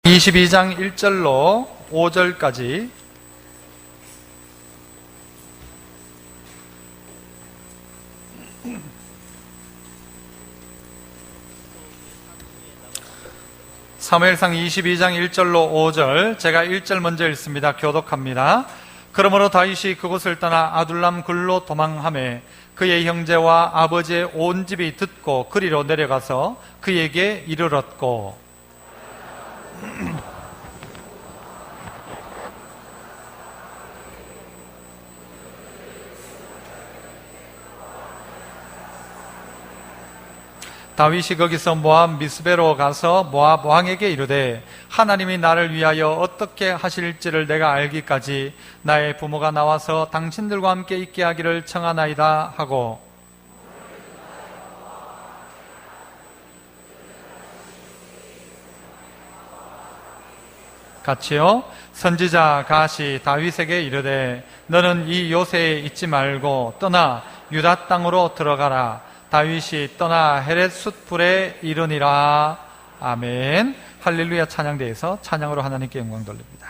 22장 1절로 5절까지 사무엘상 22장 1절로 5절, 제가 1절 먼저 읽습니다. 교독합니다. 그러므로 다윗이 그곳을 떠나 아둘람 굴로 도망하매 그의 형제와 아버지의 온 집이 듣고 그리로 내려가서 그에게 이르렀고, 다윗이 거기서 모압 미스베로 가서 모압 왕에게 이르되 하나님이 나를 위하여 어떻게 하실지를 내가 알기까지 나의 부모가 나와서 당신들과 함께 있게 하기를 청하나이다 하고, 같이요. 선지자 갓이 다윗에게 이르되 너는 이 요새에 있지 말고 떠나 유다 땅으로 들어가라. 다윗이 떠나 헤렛 숫불에 이르니라. 아멘. 할렐루야. 찬양대에서 찬양으로 하나님께 영광 돌립니다.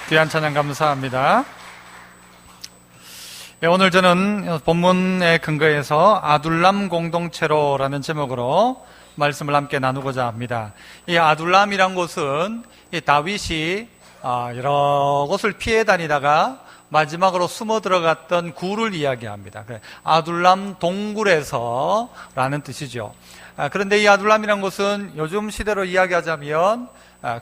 귀한 찬양 감사합니다. 오늘 저는 본문의 근거에서 아둘람 공동체로라는 제목으로 말씀을 함께 나누고자 합니다. 이 아둘람이란 곳은 다윗이 여러 곳을 피해 다니다가 마지막으로 숨어 들어갔던 굴을 이야기합니다. 아둘람 동굴에서 라는 뜻이죠. 그런데 이 아둘람이란 곳은 요즘 시대로 이야기하자면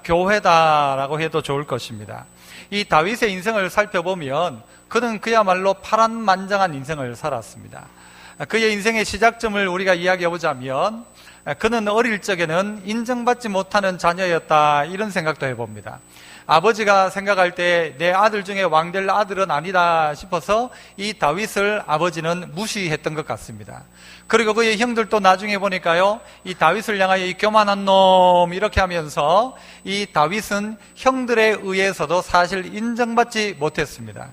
교회다라고 해도 좋을 것입니다. 이 다윗의 인생을 살펴보면 그는 그야말로 파란만장한 인생을 살았습니다. 그의 인생의 시작점을 우리가 이야기해보자면 그는 어릴 적에는 인정받지 못하는 자녀였다, 이런 생각도 해봅니다. 아버지가 생각할 때 내 아들 중에 왕될 아들은 아니다 싶어서 이 다윗을 아버지는 무시했던 것 같습니다. 그리고 그의 형들도 나중에 보니까요, 이 다윗을 향하여 이 교만한 놈 이렇게 하면서 이 다윗은 형들에 의해서도 사실 인정받지 못했습니다.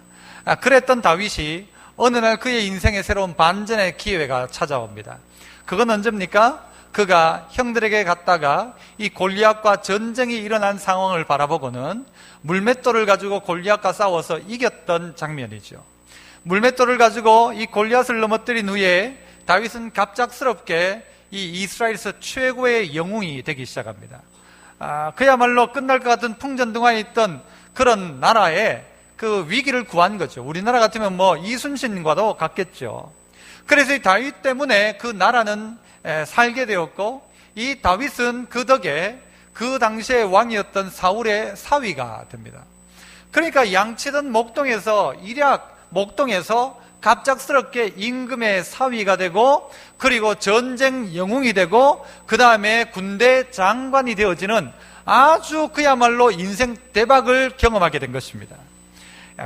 그랬던 다윗이 어느 날 그의 인생에 새로운 반전의 기회가 찾아옵니다. 그건 언제입니까? 그가 형들에게 갔다가 이 골리앗과 전쟁이 일어난 상황을 바라보고는 물맷돌을 가지고 골리앗과 싸워서 이겼던 장면이죠. 물맷돌을 가지고 이 골리앗을 넘어뜨린 후에 다윗은 갑작스럽게 이 이스라엘에서 최고의 영웅이 되기 시작합니다. 그야말로 끝날 것 같은 풍전등화에 있던 그런 나라에 그 위기를 구한 거죠. 우리나라 같으면 뭐 이순신과도 같겠죠. 그래서 이 다윗 때문에 그 나라는 살게 되었고, 이 다윗은 그 덕에 그 당시에 왕이었던 사울의 사위가 됩니다. 그러니까 양치던 목동에서 갑작스럽게 임금의 사위가 되고, 그리고 전쟁 영웅이 되고, 그 다음에 군대 장관이 되어지는 아주 그야말로 인생 대박을 경험하게 된 것입니다.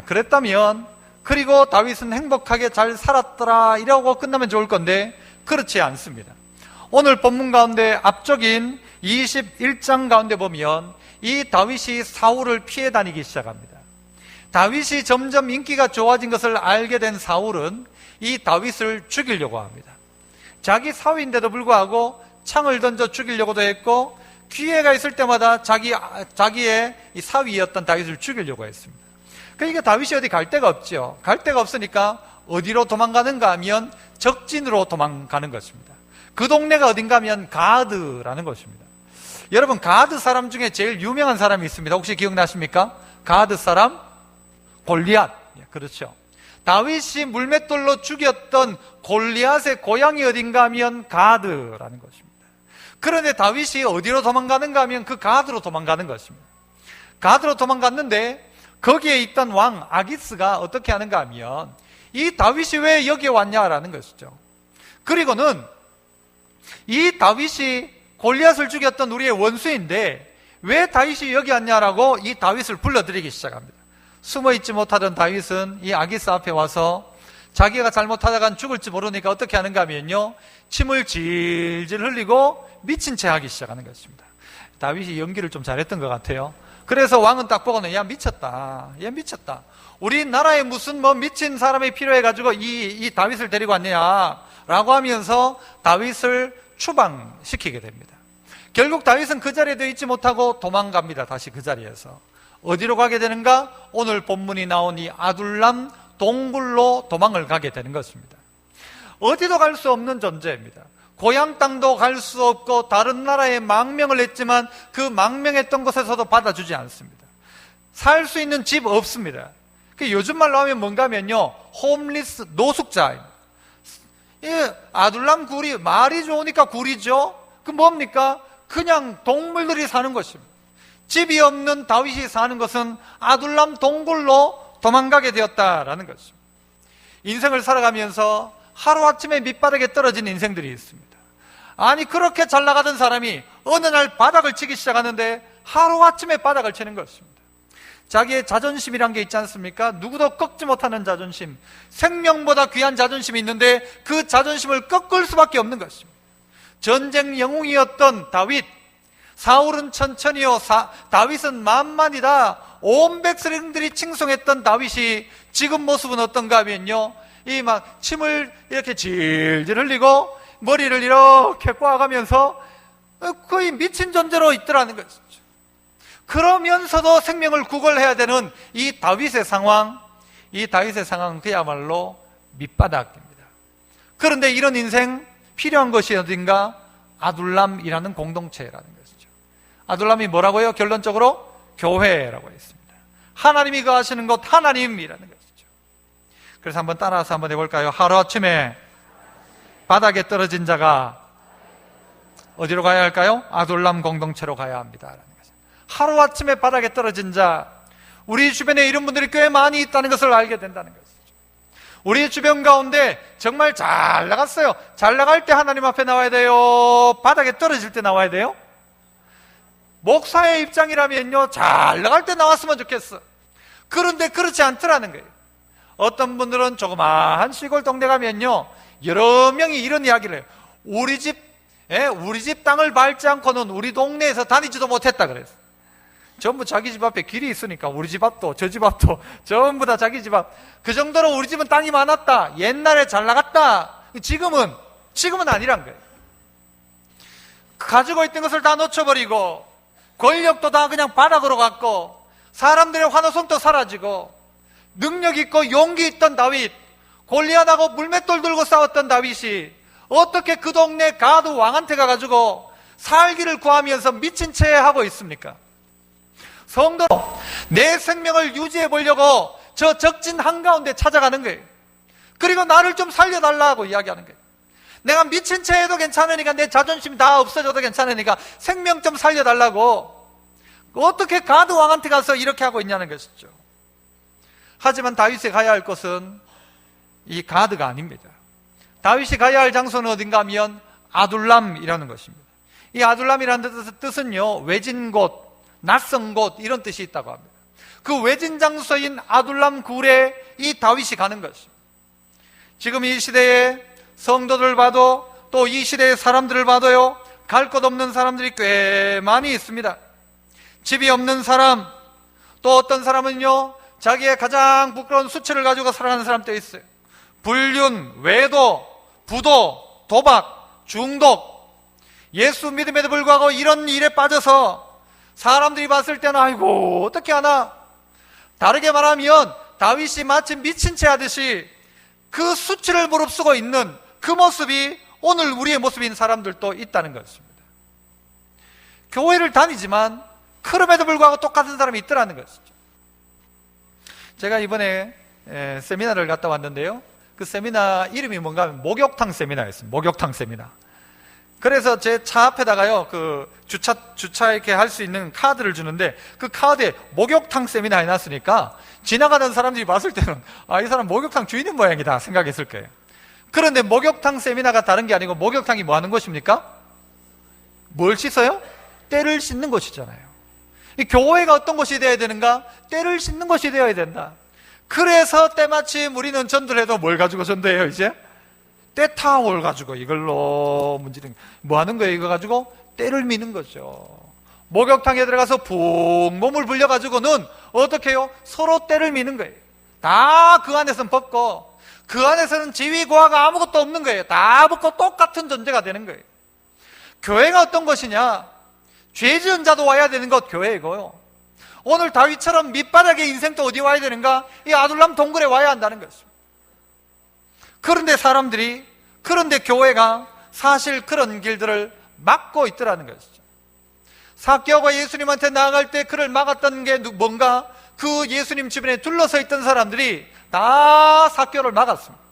그랬다면 그리고 다윗은 행복하게 잘 살았더라 이러고 끝나면 좋을 건데 그렇지 않습니다. 오늘 본문 가운데 앞쪽인 21장 가운데 보면 이 다윗이 사울을 피해 다니기 시작합니다. 다윗이 점점 인기가 좋아진 것을 알게 된 사울은 이 다윗을 죽이려고 합니다. 자기 사위인데도 불구하고 창을 던져 죽이려고도 했고, 기회가 있을 때마다 자기의 이 사위였던 다윗을 죽이려고 했습니다. 그러니까 다윗이 어디 갈 데가 없죠. 갈 데가 없으니까 어디로 도망가는가 하면 적진으로 도망가는 것입니다. 그 동네가 어딘가 하면 가드라는 것입니다. 여러분, 가드 사람 중에 제일 유명한 사람이 있습니다. 혹시 기억나십니까? 가드 사람? 골리앗. 그렇죠. 다윗이 물맷돌로 죽였던 골리앗의 고향이 어딘가 하면 가드라는 것입니다. 그런데 다윗이 어디로 도망가는가 하면 그 가드로 도망가는 것입니다. 가드로 도망갔는데 거기에 있던 왕 아기스가 어떻게 하는가 하면 이 다윗이 왜 여기에 왔냐라는 것이죠. 그리고는 이 다윗이 골리앗을 죽였던 우리의 원수인데 왜 다윗이 여기 왔냐라고 이 다윗을 불러들이기 시작합니다. 숨어있지 못하던 다윗은 이 아기스 앞에 와서 자기가 잘못하다간 죽을지 모르니까 어떻게 하는가 하면요, 침을 질질 흘리고 미친 채 하기 시작하는 것입니다. 다윗이 연기를 좀 잘했던 것 같아요. 그래서 왕은 딱 보고는 야 미쳤다, 얘 미쳤다, 우리나라에 무슨 뭐 미친 사람이 필요해가지고 이 다윗을 데리고 왔느냐라고 하면서 다윗을 추방시키게 됩니다. 결국 다윗은 그 자리에 더 있지 못하고 도망갑니다. 다시 그 자리에서 어디로 가게 되는가? 오늘 본문이 나온 이 아둘람 동굴로 도망을 가게 되는 것입니다. 어디도 갈 수 없는 존재입니다. 고향 땅도 갈 수 없고 다른 나라에 망명을 했지만 그 망명했던 곳에서도 받아주지 않습니다. 살 수 있는 집 없습니다. 요즘 말로 하면 뭔가 하면요, 홈리스, 노숙자. 아둘람 굴이 말이 좋으니까 굴이죠. 그 뭡니까? 그냥 동물들이 사는 것입니다. 집이 없는 다윗이 사는 것은 아둘람 동굴로 도망가게 되었다라는 것입니다. 인생을 살아가면서 하루아침에 밑바닥에 떨어진 인생들이 있습니다. 아니, 그렇게 잘 나가던 사람이 어느 날 바닥을 치기 시작하는데 하루아침에 바닥을 치는 것입니다. 자기의 자존심이란 게 있지 않습니까? 누구도 꺾지 못하는 자존심, 생명보다 귀한 자존심이 있는데 그 자존심을 꺾을 수밖에 없는 것입니다. 전쟁 영웅이었던 다윗, 사울은 천천히요, 다윗은 만만이다, 온 백성들이 칭송했던 다윗이 지금 모습은 어떤가 하면요, 이 막 침을 이렇게 질질 흘리고 머리를 이렇게 꼬아가면서 거의 미친 존재로 있더라는 것이죠. 그러면서도 생명을 구걸해야 되는 이 다윗의 상황, 이 다윗의 상황은 그야말로 밑바닥입니다. 그런데 이런 인생 필요한 것이 어딘가? 아둘람이라는 공동체라는 것이죠. 아둘람이 뭐라고요? 결론적으로 교회라고 했습니다. 하나님이 거하시는 곳, 하나님이라는 것이죠. 그래서 한번 따라서 한번 해볼까요? 하루아침에 바닥에 떨어진 자가 어디로 가야 할까요? 아둘람 공동체로 가야 합니다. 하루아침에 바닥에 떨어진 자, 우리 주변에 이런 분들이 꽤 많이 있다는 것을 알게 된다는 것이죠. 우리 주변 가운데 정말 잘 나갔어요. 잘 나갈 때 하나님 앞에 나와야 돼요? 바닥에 떨어질 때 나와야 돼요? 목사의 입장이라면요, 잘 나갈 때 나왔으면 좋겠어. 그런데 그렇지 않더라는 거예요. 어떤 분들은 조그마한 시골 동네 가면요, 여러 명이 이런 이야기를 해요. 우리 집 땅을 밟지 않고는 우리 동네에서 다니지도 못했다 그랬어요. 전부 자기 집 앞에 길이 있으니까 우리 집 앞도 저 집 앞도 전부 다 자기 집 앞. 그 정도로 우리 집은 땅이 많았다. 옛날에 잘 나갔다. 지금은 아니란 거예요. 가지고 있던 것을 다 놓쳐버리고 권력도 다 그냥 바닥으로 갔고 사람들의 환호성도 사라지고 능력 있고 용기 있던 다윗, 골리앗하고 물맷돌 들고 싸웠던 다윗이 어떻게 그 동네 가드 왕한테 가가지고 살기를 구하면서 미친 채 하고 있습니까? 성도, 내 생명을 유지해 보려고 저 적진 한가운데 찾아가는 거예요. 그리고 나를 좀 살려달라고 이야기하는 거예요. 내가 미친 채 해도 괜찮으니까, 내 자존심 다 없어져도 괜찮으니까 생명 좀 살려달라고. 어떻게 가드 왕한테 가서 이렇게 하고 있냐는 것이죠. 하지만 다윗이 가야 할 곳은 이 가드가 아닙니다. 다윗이 가야 할 장소는 어딘가 하면 아둘람이라는 것입니다. 이 아둘람이라는 뜻은요, 외진 곳, 낯선 곳, 이런 뜻이 있다고 합니다. 그 외진 장소인 아둘람 굴에 이 다윗이 가는 것입니다. 지금 이 시대에 성도들 봐도, 또 이 시대의 사람들을 봐도요, 갈 곳 없는 사람들이 꽤 많이 있습니다. 집이 없는 사람, 또 어떤 사람은요, 자기의 가장 부끄러운 수치를 가지고 살아가는 사람도 있어요. 불륜, 외도, 부도, 도박, 중독, 예수 믿음에도 불구하고 이런 일에 빠져서 사람들이 봤을 때는 아이고 어떻게 하나. 다르게 말하면 다윗이 마치 미친 채 하듯이 그 수치를 무릅쓰고 있는 그 모습이 오늘 우리의 모습인 사람들도 있다는 것입니다. 교회를 다니지만 그럼에도 불구하고 똑같은 사람이 있더라는 것이죠. 제가 이번에 세미나를 갔다 왔는데요, 그 세미나 이름이 뭔가 하면 목욕탕 세미나였습니다. 목욕탕 세미나. 그래서 제 차 앞에다가요, 그 주차 이렇게 할 수 있는 카드를 주는데, 그 카드에 목욕탕 세미나 해놨으니까 지나가는 사람들이 봤을 때는 이 사람 목욕탕 주인인 모양이다 생각했을 거예요. 그런데 목욕탕 세미나가 다른 게 아니고, 목욕탕이 뭐 하는 곳입니까? 뭘 씻어요? 때를 씻는 곳이잖아요. 이 교회가 어떤 곳이 되어야 되는가? 때를 씻는 곳이 되어야 된다. 그래서 때마침 우리는 전도를 해도 뭘 가지고 전도해요, 이제? 때타올 가지고 이걸로 문지르는, 뭐 하는 거예요? 이거 가지고 때를 미는 거죠. 목욕탕에 들어가서 푹 몸을 불려가지고는 어떻게 해요? 서로 때를 미는 거예요. 다 그 안에서는 벗고, 그 안에서는 지위 고하가 아무것도 없는 거예요. 다 벗고 똑같은 존재가 되는 거예요. 교회가 어떤 것이냐? 죄 지은 자도 와야 되는 것 교회이고요, 오늘 다윗처럼 밑바닥의 인생도 어디 와야 되는가? 이 아둘람 동굴에 와야 한다는 것입니다. 그런데 교회가 사실 그런 길들을 막고 있더라는 것이죠. 삭개오가 예수님한테 나아갈 때 그를 막았던 게 뭔가? 그 예수님 주변에 둘러서 있던 사람들이 다 삭개오를 막았습니다.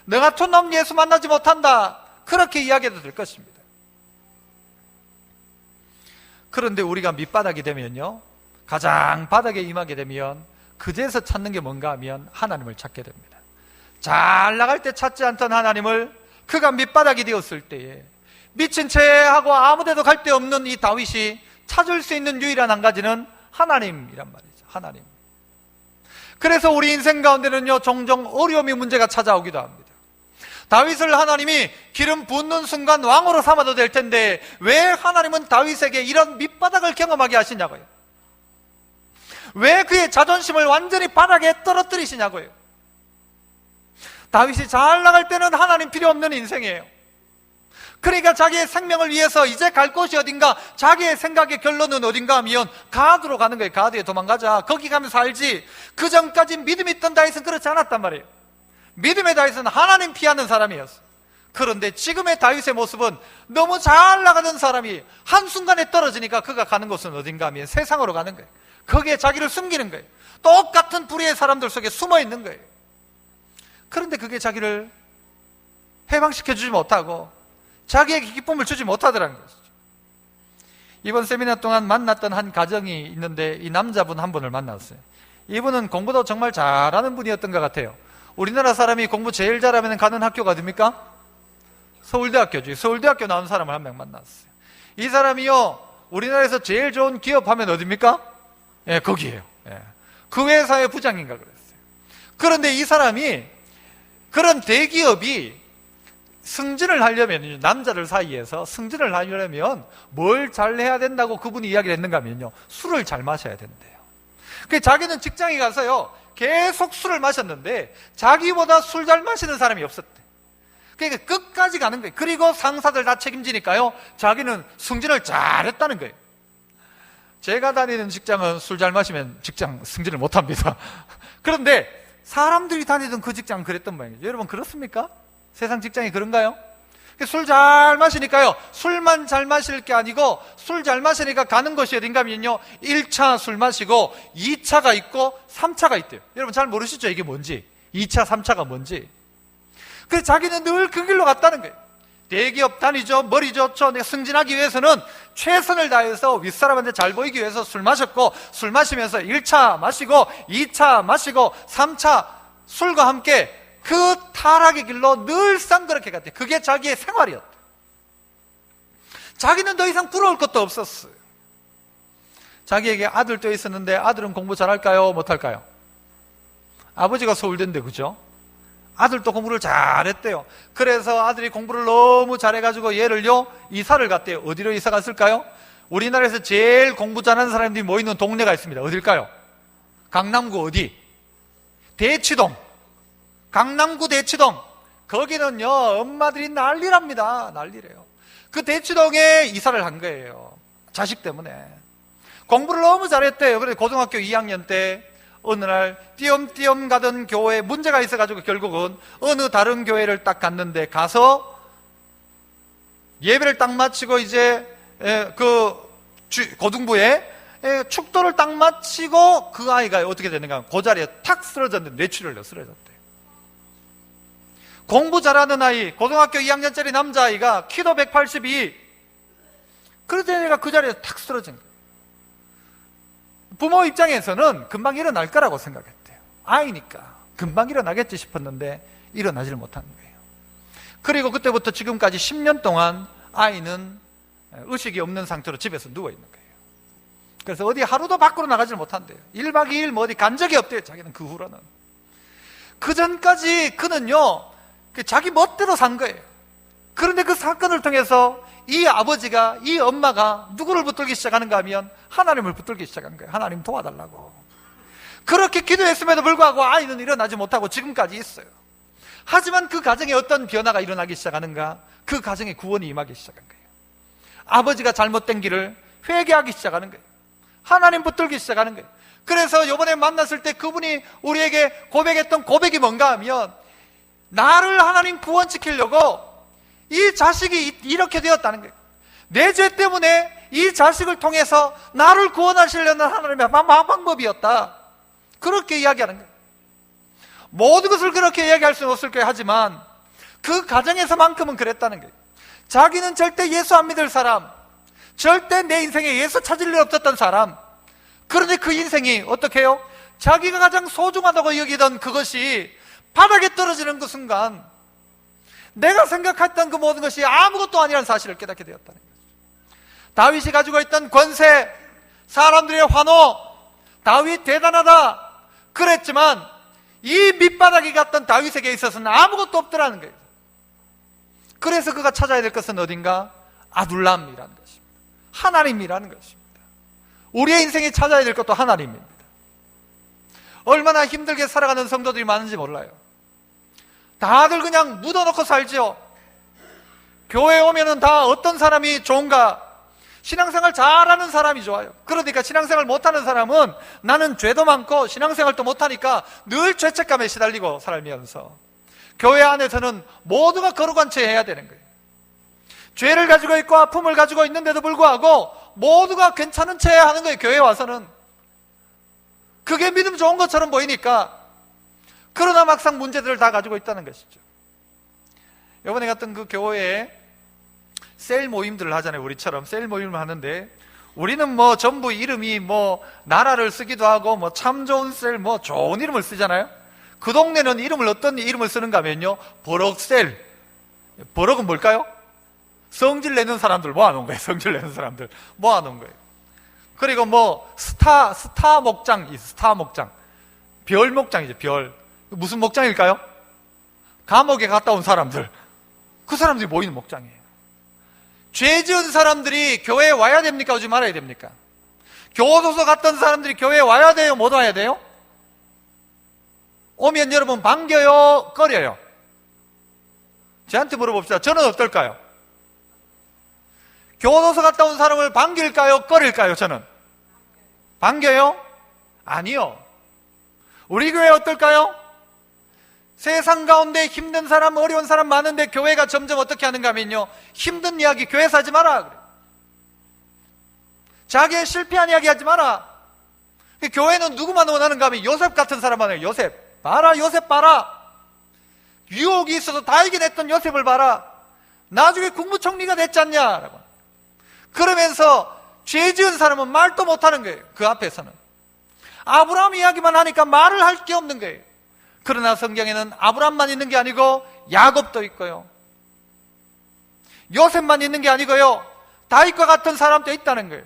너 같은 놈 예수 만나지 못한다, 그렇게 이야기해도 될 것입니다. 그런데 우리가 밑바닥이 되면요, 가장 바닥에 임하게 되면 그제서 찾는 게 뭔가 하면 하나님을 찾게 됩니다. 잘 나갈 때 찾지 않던 하나님을 그가 밑바닥이 되었을 때에 미친 채 하고 아무데도 갈 데 없는 이 다윗이 찾을 수 있는 유일한 한 가지는 하나님이란 말이죠. 하나님. 그래서 우리 인생 가운데는요, 종종 어려움이 문제가 찾아오기도 합니다. 다윗을 하나님이 기름 붓는 순간 왕으로 삼아도 될 텐데 왜 하나님은 다윗에게 이런 밑바닥을 경험하게 하시냐고요. 왜 그의 자존심을 완전히 바닥에 떨어뜨리시냐고요. 다윗이 잘 나갈 때는 하나님 필요 없는 인생이에요. 그러니까 자기의 생명을 위해서 이제 갈 곳이 어딘가, 자기의 생각의 결론은 어딘가 하면 가드로 가는 거예요. 가드에 도망가자, 거기 가면 살지. 그 전까지 믿음이 있던 다윗은 그렇지 않았단 말이에요. 믿음의 다윗은 하나님 피하는 사람이었어요. 그런데 지금의 다윗의 모습은 너무 잘 나가는 사람이 한순간에 떨어지니까 그가 가는 곳은 어딘가 하면 세상으로 가는 거예요. 거기에 자기를 숨기는 거예요. 똑같은 불의의 사람들 속에 숨어 있는 거예요. 그런데 그게 자기를 해방시켜주지 못하고 자기에게 기쁨을 주지 못하더라는 것이죠. 이번 세미나 동안 만났던 한 가정이 있는데 이 남자분 한 분을 만났어요. 이분은 공부도 정말 잘하는 분이었던 것 같아요. 우리나라 사람이 공부 제일 잘하면 가는 학교가 어딥니까? 서울대학교지. 서울대학교 나온 사람을 한 명 만났어요. 이 사람이요, 우리나라에서 제일 좋은 기업 하면 어딥니까? 예, 거기에요. 예. 그 회사의 부장인가 그랬어요. 그런데 이 사람이 그런 대기업이 승진을 하려면, 남자들 사이에서 승진을 하려면 뭘 잘해야 된다고 그분이 이야기를 했는가 하면요, 술을 잘 마셔야 된대요. 그 자기는 직장에 가서요 계속 술을 마셨는데 자기보다 술 잘 마시는 사람이 없었대. 그러니까 끝까지 가는 거예요. 그리고 상사들 다 책임지니까요 자기는 승진을 잘했다는 거예요. 제가 다니는 직장은 술 잘 마시면 직장 승진을 못합니다. 그런데 사람들이 다니던 그 직장은 그랬던 모양이죠. 여러분 그렇습니까? 세상 직장이 그런가요? 술 잘 마시니까요, 술만 잘 마실 게 아니고 술 잘 마시니까 가는 것이 어딘가 하면요 1차 술 마시고 2차가 있고 3차가 있대요. 여러분 잘 모르시죠? 이게 뭔지, 2차 3차가 뭔지. 그래서 자기는 늘 그 길로 갔다는 거예요. 대기업 다니죠, 머리 좋죠, 내가 승진하기 위해서는 최선을 다해서 윗사람한테 잘 보이기 위해서 술 마셨고, 술 마시면서 1차 마시고 2차 마시고 3차 술과 함께 그 타락의 길로 늘상 그렇게 갔대요. 그게 자기의 생활이었대. 자기는 더 이상 부러울 것도 없었어요. 자기에게 아들도 있었는데 아들은 공부 잘할까요? 못할까요? 아버지가 서울대인데, 그죠? 아들도 공부를 잘했대요. 그래서 아들이 공부를 너무 잘해가지고 얘를요 이사를 갔대요. 어디로 이사 갔을까요? 우리나라에서 제일 공부 잘하는 사람들이 모이는 동네가 있습니다. 어딜까요? 강남구 어디? 대치동. 강남구 대치동. 거기는요 엄마들이 난리랍니다. 난리래요. 그 대치동에 이사를 한 거예요. 자식 때문에. 공부를 너무 잘했대요. 그래서 고등학교 2학년 때 어느 날 띄엄띄엄 가던 교회에 문제가 있어가지고 결국은 어느 다른 교회를 딱 갔는데, 가서 예배를 딱 마치고 이제 고등부에 축도를 딱 마치고 그 아이가 어떻게 되는가, 그 자리에 탁 쓰러졌는데 뇌출혈로 쓰러졌대요. 공부 잘하는 아이, 고등학교 2학년짜리 남자아이가 키도 182, 그러던 애가 그 자리에 탁 쓰러진 거예요. 부모 입장에서는 금방 일어날 거라고 생각했대요. 아이니까 금방 일어나겠지 싶었는데 일어나질 못한 거예요. 그리고 그때부터 지금까지 10년 동안 아이는 의식이 없는 상태로 집에서 누워있는 거예요. 그래서 어디 하루도 밖으로 나가질 못한대요. 1박 2일 뭐 어디 간 적이 없대요. 자기는 그 후로는. 그 전까지 그는요 자기 멋대로 산 거예요. 그런데 그 사건을 통해서 이 아버지가, 이 엄마가 누구를 붙들기 시작하는가 하면 하나님을 붙들기 시작한 거예요. 하나님 도와달라고. 그렇게 기도했음에도 불구하고 아이는 일어나지 못하고 지금까지 있어요. 하지만 그 가정에 어떤 변화가 일어나기 시작하는가? 그 가정에 구원이 임하기 시작한 거예요. 아버지가 잘못된 길을 회개하기 시작하는 거예요. 하나님 붙들기 시작하는 거예요. 그래서 이번에 만났을 때 그분이 우리에게 고백했던 고백이 뭔가 하면, 나를 하나님 구원시키려고 이 자식이 이렇게 되었다는 거예요. 내 죄 때문에 이 자식을 통해서 나를 구원하시려는 하나님의 방법이었다. 그렇게 이야기하는 거예요. 모든 것을 그렇게 이야기할 수는 없을 거예요. 하지만 그 가정에서만큼은 그랬다는 거예요. 자기는 절대 예수 안 믿을 사람, 절대 내 인생에 예수 찾을 일 없었던 사람. 그런데 그 인생이 어떻게 해요? 자기가 가장 소중하다고 여기던 그것이 바닥에 떨어지는 그 순간 내가 생각했던 그 모든 것이 아무것도 아니라는 사실을 깨닫게 되었다는 거죠. 다윗이 가지고 있던 권세, 사람들의 환호, 다윗 대단하다 그랬지만 이 밑바닥에 갔던 다윗에게 있어서는 아무것도 없더라는 거예요. 그래서 그가 찾아야 될 것은 어딘가? 아둘람이라는 것입니다. 하나님이라는 것입니다. 우리의 인생에 찾아야 될 것도 하나님입니다. 얼마나 힘들게 살아가는 성도들이 많은지 몰라요. 다들 그냥 묻어놓고 살죠. 교회에 오면은 다 어떤 사람이 좋은가? 신앙생활 잘하는 사람이 좋아요. 그러니까 신앙생활 못하는 사람은 나는 죄도 많고 신앙생활도 못하니까 늘 죄책감에 시달리고 살면서, 교회 안에서는 모두가 거룩한 채 해야 되는 거예요. 죄를 가지고 있고 아픔을 가지고 있는데도 불구하고 모두가 괜찮은 채 하는 거예요. 교회에 와서는. 그게 믿음 좋은 것처럼 보이니까. 그러나 막상 문제들을 다 가지고 있다는 것이죠. 이번에 갔던 그 교회에 셀 모임들을 하잖아요. 우리처럼 셀 모임을 하는데 우리는 뭐 전부 이름이 뭐 나라를 쓰기도 하고 뭐 참 좋은 셀 뭐 좋은 이름을 쓰잖아요. 그 동네는 이름을 어떤 이름을 쓰는가 하면요, 버럭셀. 버럭은 뭘까요? 성질 내는 사람들 모아놓은 거예요. 성질 내는 사람들 모아놓은 거예요. 그리고 뭐 스타 목장, 스타 목장, 별 목장이죠. 별. 무슨 목장일까요? 감옥에 갔다 온 사람들, 그 사람들이 모이는 목장이에요. 죄 지은 사람들이 교회에 와야 됩니까? 오지 말아야 됩니까? 교도소 갔던 사람들이 교회에 와야 돼요? 못 와야 돼요? 오면 여러분 반겨요? 꺼려요? 저한테 물어봅시다. 저는 어떨까요? 교도소 갔다 온 사람을 반길까요? 꺼릴까요? 저는 반겨요? 아니요. 우리 교회 어떨까요? 세상 가운데 힘든 사람, 어려운 사람 많은데 교회가 점점 어떻게 하는가 하면요, 힘든 이야기 교회에서 하지 마라 그래요. 자기의 실패한 이야기 하지 마라. 교회는 누구만 원하는가 하면 요셉 같은 사람만 해요. 요셉 봐라, 요셉 봐라. 유혹이 있어서 다 이겨냈던 요셉을 봐라. 나중에 국무총리가 됐지 않냐라고. 그러면서 죄 지은 사람은 말도 못하는 거예요. 그 앞에서는 아브라함 이야기만 하니까 말을 할 게 없는 거예요. 그러나 성경에는 아브라함만 있는 게 아니고 야곱도 있고요, 요셉만 있는 게 아니고요, 다윗과 같은 사람도 있다는 거예요.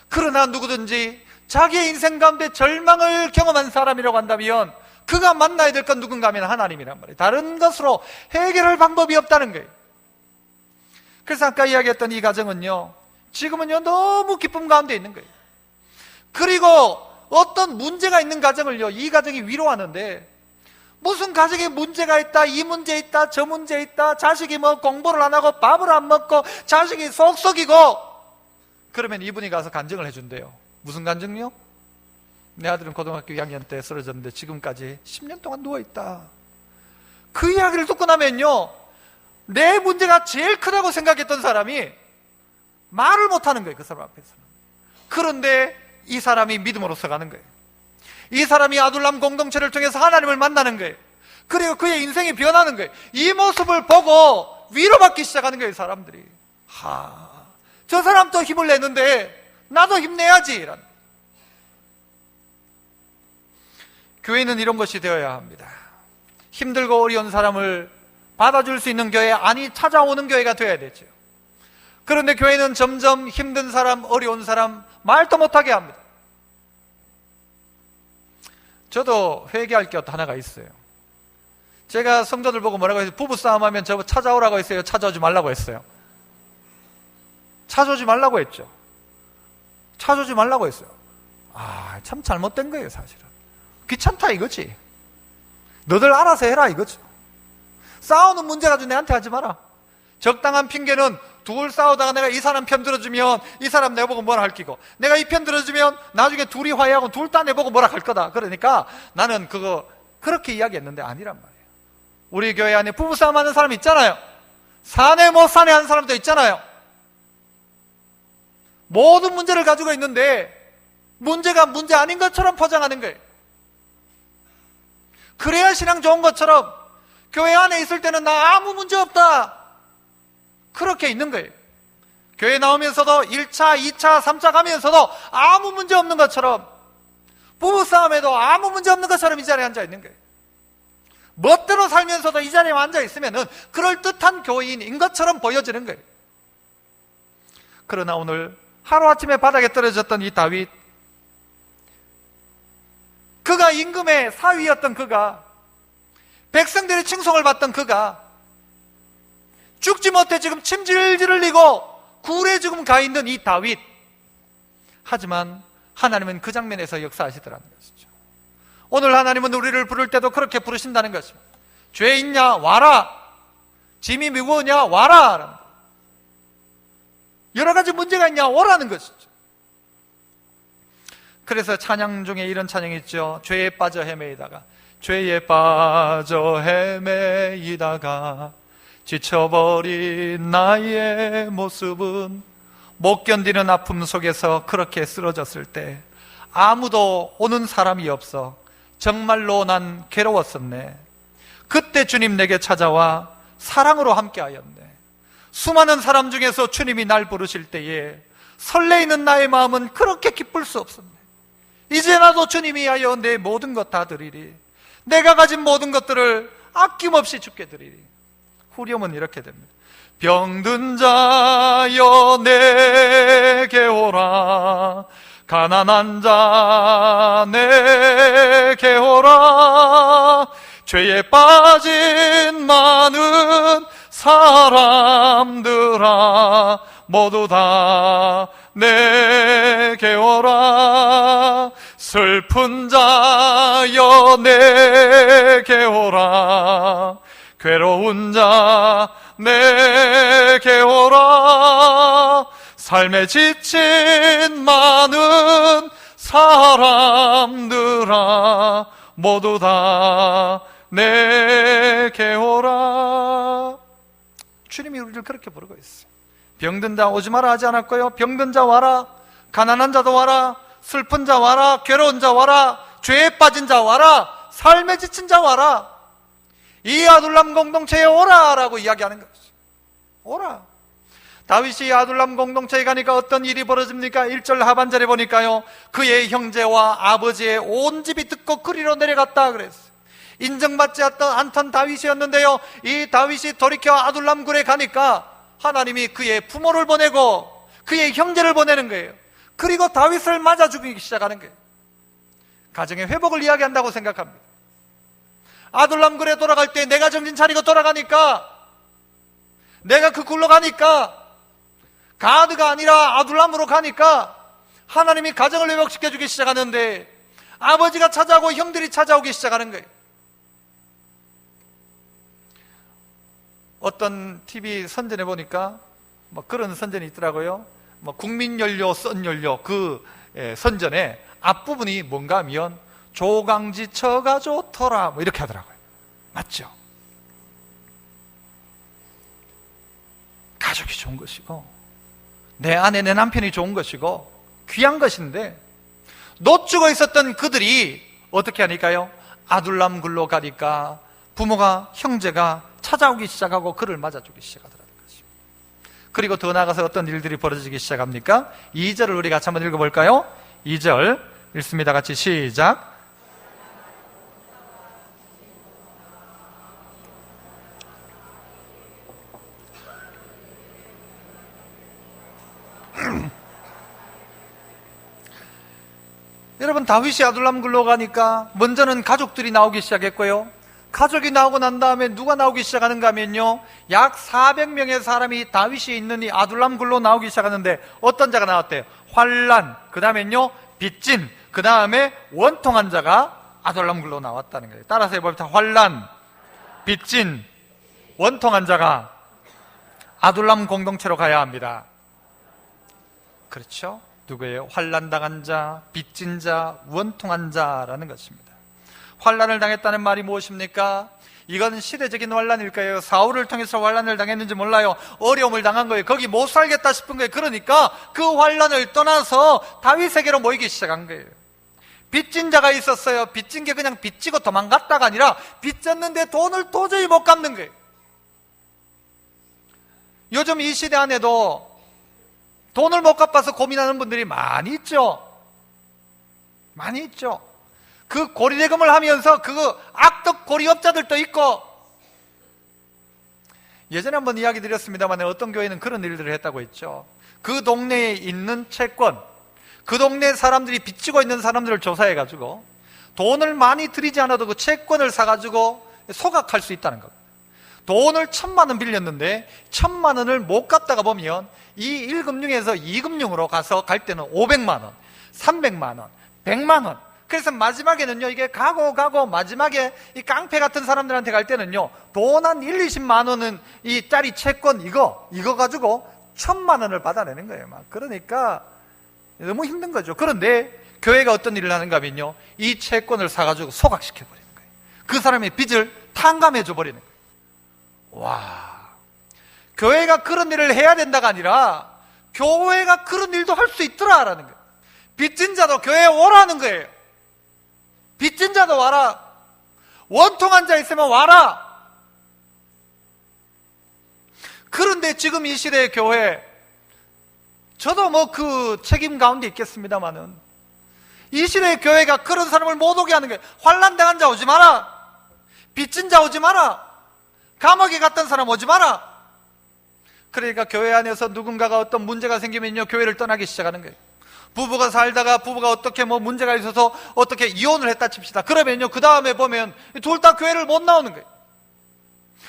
그러나 누구든지 자기의 인생 가운데 절망을 경험한 사람이라고 한다면 그가 만나야 될 건 누군가 하면 하나님이란 말이에요. 다른 것으로 해결할 방법이 없다는 거예요. 그래서 아까 이야기했던 이 가정은요, 지금은요 너무 기쁨 가운데 있는 거예요. 그리고 어떤 문제가 있는 가정을요, 이 가정이 위로하는데, 무슨 가정에 문제가 있다, 이 문제 있다, 저 문제 있다, 자식이 뭐 공부를 안 하고 밥을 안 먹고 자식이 속 썩이고, 그러면 이분이 가서 간증을 해준대요. 무슨 간증이요? 내 아들은 고등학교 2학년 때 쓰러졌는데 지금까지 10년 동안 누워있다. 그 이야기를 듣고 나면요, 내 문제가 제일 크다고 생각했던 사람이 말을 못하는 거예요. 그 사람 앞에서는. 그런데 이 사람이 믿음으로서 가는 거예요. 이 사람이 아둘람 공동체를 통해서 하나님을 만나는 거예요. 그리고 그의 인생이 변하는 거예요. 이 모습을 보고 위로받기 시작하는 거예요. 사람들이. 저 사람도 힘을 내는데 나도 힘내야지. 교회는 이런 것이 되어야 합니다. 힘들고 어려운 사람을 받아줄 수 있는 교회, 아니 찾아오는 교회가 되어야 되죠. 그런데 교회는 점점 힘든 사람, 어려운 사람 말도 못하게 합니다. 저도 회개할 게 하나가 있어요. 제가 성도들 보고 뭐라고 했어요? 부부싸움하면 저 찾아오라고 했어요? 찾아오지 말라고 했어요? 찾아오지 말라고 했죠. 찾아오지 말라고 했어요. 참 잘못된 거예요. 사실은 귀찮다 이거지. 너들 알아서 해라 이거죠. 싸우는 문제 가지고 내한테 하지 마라. 적당한 핑계는 둘 싸우다가 내가 이 사람 편 들어주면 이 사람 내보고 뭐라 할 끼고, 내가 이 편 들어주면 나중에 둘이 화해하고 둘 다 내보고 뭐라 할 거다. 그러니까 나는 그렇게 이야기했는데 아니란 말이에요. 우리 교회 안에 부부싸움 하는 사람 있잖아요. 사내 못 사내 하는 사람도 있잖아요. 모든 문제를 가지고 있는데 문제가 문제 아닌 것처럼 포장하는 거예요. 그래야 신앙 좋은 것처럼 교회 안에 있을 때는 나 아무 문제 없다, 그렇게 있는 거예요. 교회 나오면서도 1차, 2차, 3차 가면서도 아무 문제 없는 것처럼, 부부싸움에도 아무 문제 없는 것처럼 이 자리에 앉아 있는 거예요. 멋대로 살면서도 이 자리에 앉아 있으면은 그럴듯한 교인인 것처럼 보여지는 거예요. 그러나 오늘 하루아침에 바닥에 떨어졌던 이 다윗, 그가 임금의 사위였던 그가, 백성들의 칭송을 받던 그가 죽지 못해 지금 침질질 흘리고 굴에 지금 가 있는 이 다윗, 하지만 하나님은 그 장면에서 역사하시더라는 것이죠. 오늘 하나님은 우리를 부를 때도 그렇게 부르신다는 것입니다. 죄 있냐? 와라. 짐이 무거우냐? 와라. 여러 가지 문제가 있냐? 오라는 것이죠. 그래서 찬양 중에 이런 찬양이 있죠. 죄에 빠져 헤매이다가, 죄에 빠져 헤매이다가 지쳐버린 나의 모습은, 못 견디는 아픔 속에서 그렇게 쓰러졌을 때 아무도 오는 사람이 없어 정말로 난 괴로웠었네. 그때 주님 내게 찾아와 사랑으로 함께하였네. 수많은 사람 중에서 주님이 날 부르실 때에 설레이는 나의 마음은 그렇게 기쁠 수 없습니다. 이제 나도 주님이 위하여 내 모든 것 다 드리리. 내가 가진 모든 것들을 아낌없이 주께 드리리. 후렴은 이렇게 됩니다. 병든 자여 내게 오라. 가난한 자 내게 오라. 죄에 빠진 많은 사람들아 모두 다 내게 오라. 슬픈 자여 내게 오라. 괴로운 자 내게 오라. 삶에 지친 많은 사람들아 모두 다 내게 오라. 주님이 우리를 그렇게 부르고 있어요. 병든 자 오지 마라 하지 않았고요. 병든 자 와라. 가난한 자도 와라. 슬픈 자 와라. 괴로운 자 와라. 죄에 빠진 자 와라. 삶에 지친 자 와라. 이 아둘람 공동체에 오라라고 이야기하는 거죠. 오라. 다윗이 아둘람 공동체에 가니까 어떤 일이 벌어집니까? 1절 하반절에 보니까요, 그의 형제와 아버지의 온 집이 듣고 그리로 내려갔다 그랬어요. 인정받지 않던 다윗이었는데요, 이 다윗이 돌이켜 아둘람 굴에 가니까 하나님이 그의 부모를 보내고 그의 형제를 보내는 거예요. 그리고 다윗을 맞아 죽이기 시작하는 거예요. 가정의 회복을 이야기한다고 생각합니다. 아둘람 굴에 돌아갈 때 내가 정신 차리고 돌아가니까, 내가 그 굴로 가니까, 가드가 아니라 아둘람으로 가니까 하나님이 가정을 회복시켜주기 시작하는데 아버지가 찾아오고 형들이 찾아오기 시작하는 거예요. 어떤 TV 선전에 보니까 그런 선전이 있더라고요. 국민연료, 썬연료 그 선전에 앞부분이 뭔가 하면 조강지 처가 좋더라 이렇게 하더라고요. 맞죠? 가족이 좋은 것이고 내 아내 내 남편이 좋은 것이고 귀한 것인데 놓치고 있었던 그들이 어떻게 하니까요? 아둘람 굴로 가니까 부모가, 형제가 찾아오기 시작하고 그를 맞아주기 시작하더라는 거죠. 그리고 더 나아가서 어떤 일들이 벌어지기 시작합니까? 2절을 우리 같이 한번 읽어볼까요? 2절 읽습니다. 같이 시작. 여러분, 다윗이 아둘람 굴로 가니까 먼저는 가족들이 나오기 시작했고요, 가족이 나오고 난 다음에 누가 나오기 시작하는가 하면요, 약 400명의 사람이 다윗이 있는 이 아둘람 굴로 나오기 시작하는데 어떤 자가 나왔대요? 환란, 그 다음에요 빚진, 그 다음에 원통한 자가 아둘람 굴로 나왔다는 거예요. 따라서 해봅시다. 환란, 빚진, 원통한 자가 아둘람 공동체로 가야 합니다. 그렇죠? 누구예요? 환난당한 자, 빚진 자, 원통한 자라는 것입니다. 환난을 당했다는 말이 무엇입니까? 이건 시대적인 환난일까요? 사울을 통해서 환난을 당했는지 몰라요. 어려움을 당한 거예요. 거기 못 살겠다 싶은 거예요. 그러니까 그 환난을 떠나서 다윗에게로 모이기 시작한 거예요. 빚진 자가 있었어요. 빚진 게 그냥 빚지고 도망갔다가 아니라 빚졌는데 돈을 도저히 못 갚는 거예요. 요즘 이 시대 안에도 돈을 못 갚아서 고민하는 분들이 많이 있죠. 많이 있죠. 그 고리대금을 하면서 그 악덕 고리업자들도 있고, 예전에 한번 이야기 드렸습니다만 어떤 교회는 그런 일들을 했다고 했죠. 그 동네에 있는 채권, 그 동네 사람들이 빚지고 있는 사람들을 조사해가지고 돈을 많이 들이지 않아도 그 채권을 사가지고 소각할 수 있다는 겁니다. 돈을 1,000만 원 빌렸는데 1,000만 원을 못 갚다가 보면 이 1금융에서 2금융으로 가서 갈 때는 500만 원, 300만 원, 100만 원. 그래서 마지막에는요, 이게 가고 마지막에 이 깡패 같은 사람들한테 갈 때는요, 돈 한 1, 20만 원은 이 짜리 채권 이거 가지고 1,000만 원을 받아내는 거예요. 막. 그러니까 너무 힘든 거죠. 그런데 교회가 어떤 일을 하는가 하면요, 이 채권을 사가지고 소각시켜버리는 거예요. 그 사람의 빚을 탕감해줘 버리는 거예요. 와, 교회가 그런 일을 해야 된다가 아니라 교회가 그런 일도 할 수 있더라라는 거예요. 빚진 자도 교회에 오라는 거예요. 빚진 자도 와라. 원통한 자 있으면 와라. 그런데 지금 이 시대의 교회, 저도 뭐 그 책임 가운데 있겠습니다만은 이 시대의 교회가 그런 사람을 못 오게 하는 거예요. 환난당한 자 오지 마라, 빚진 자 오지 마라, 감옥에 갔던 사람 오지 마라. 그러니까 교회 안에서 누군가가 어떤 문제가 생기면요, 교회를 떠나기 시작하는 거예요. 부부가 살다가 부부가 어떻게 뭐 문제가 있어서 어떻게 이혼을 했다 칩시다. 그러면요, 그 다음에 보면 둘 다 교회를 못 나오는 거예요.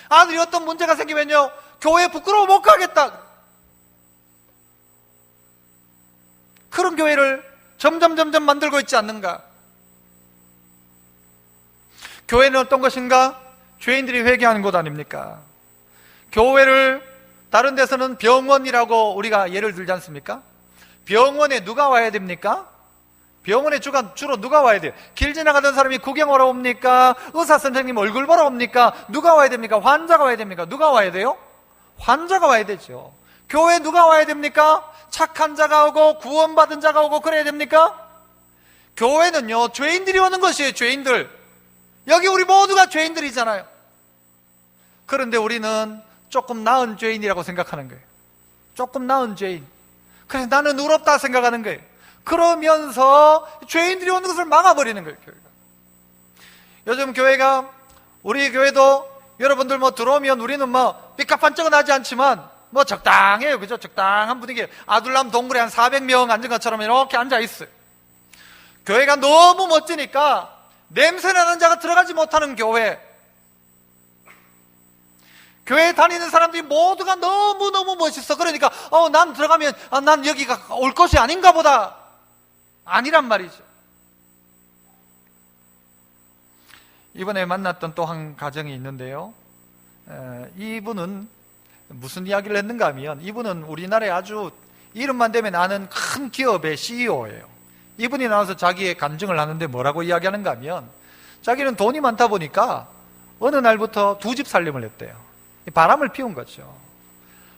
아들이 어떤 문제가 생기면요, 교회 부끄러워 못 가겠다. 그런 교회를 점점 만들고 있지 않는가? 교회는 어떤 것인가? 죄인들이 회개하는 곳 아닙니까? 교회를 다른 데서는 병원이라고 우리가 예를 들지 않습니까? 병원에 누가 와야 됩니까? 병원에 주로 누가 와야 돼요? 길 지나가던 사람이 구경 오러 옵니까? 의사 선생님 얼굴 보러 옵니까? 누가 와야 됩니까? 환자가 와야 됩니까? 누가 와야 돼요? 환자가 와야 되죠. 교회 누가 와야 됩니까? 착한 자가 오고 구원받은 자가 오고 그래야 됩니까? 교회는요, 죄인들이 오는 것이에요. 죄인들. 여기 우리 모두가 죄인들이잖아요. 그런데 우리는 조금 나은 죄인이라고 생각하는 거예요. 조금 나은 죄인. 그래서 나는 의롭다 생각하는 거예요. 그러면서 죄인들이 오는 것을 막아버리는 거예요, 교회가. 요즘 교회가, 우리 교회도 여러분들 뭐 들어오면 우리는 뭐 삐까판쩍은 하지 않지만 뭐 적당해요. 그죠? 적당한 분위기예요. 아둘람 동굴에 한 400명 앉은 것처럼 이렇게 앉아있어요. 교회가 너무 멋지니까 냄새나는 자가 들어가지 못하는 교회. 교회에 다니는 사람들이 모두가 너무너무 멋있어. 그러니까 난 들어가면 난 여기가 올 것이 아닌가 보다. 아니란 말이죠. 이번에 만났던 또 한 가정이 있는데요, 이분은 무슨 이야기를 했는가 하면, 이분은 우리나라에 아주 이름만 되면 아는 큰 기업의 CEO예요. 이분이 나와서 자기의 간증을 하는데 뭐라고 이야기하는가 하면, 자기는 돈이 많다 보니까 어느 날부터 2집 살림을 했대요. 바람을 피운 거죠.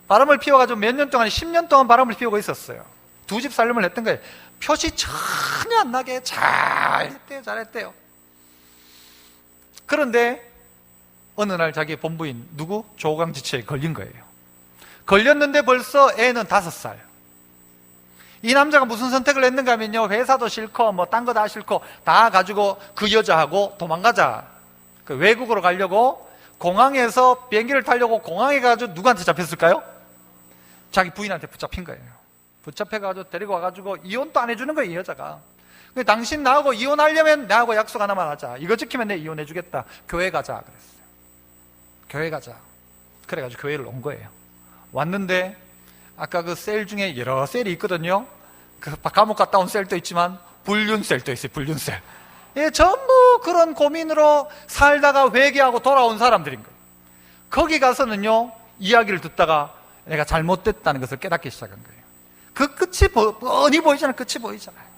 바람을 피워가지고 몇 년 동안, 10년 동안 바람을 피우고 있었어요. 2집 살림을 했던 거예요. 표시 전혀 안 나게 잘했대요. 그런데 어느 날 자기 본부인 누구? 조강지체에 걸린 거예요. 걸렸는데 벌써 애는 5살. 이 남자가 무슨 선택을 했는가 하면요, 회사도 싫고 뭐 딴 거 다 싫고 다 가지고 그 여자하고 도망가자. 그 외국으로 가려고 공항에서 비행기를 타려고 공항에 가지고 누구한테 잡혔을까요? 자기 부인한테 붙잡힌 거예요. 붙잡혀가지고 데리고 와가지고 이혼도 안 해주는 거예요, 이 여자가. 당신 나하고 이혼하려면 나하고 약속 하나만 하자. 이거 지키면 내 이혼해주겠다. 교회 가자 그랬어요. 교회 가자. 그래가지고 교회를 온 거예요. 왔는데 아까 그 셀 중에 여러 셀이 있거든요. 그 감옥 갔다 온 셀도 있지만 불륜셀도 있어요. 불륜셀. 예, 전부 그런 고민으로 살다가 회개하고 돌아온 사람들인 거예요. 거기 가서는요, 이야기를 듣다가 내가 잘못됐다는 것을 깨닫기 시작한 거예요. 그 끝이 뻔히 보이잖아요. 끝이 보이잖아요.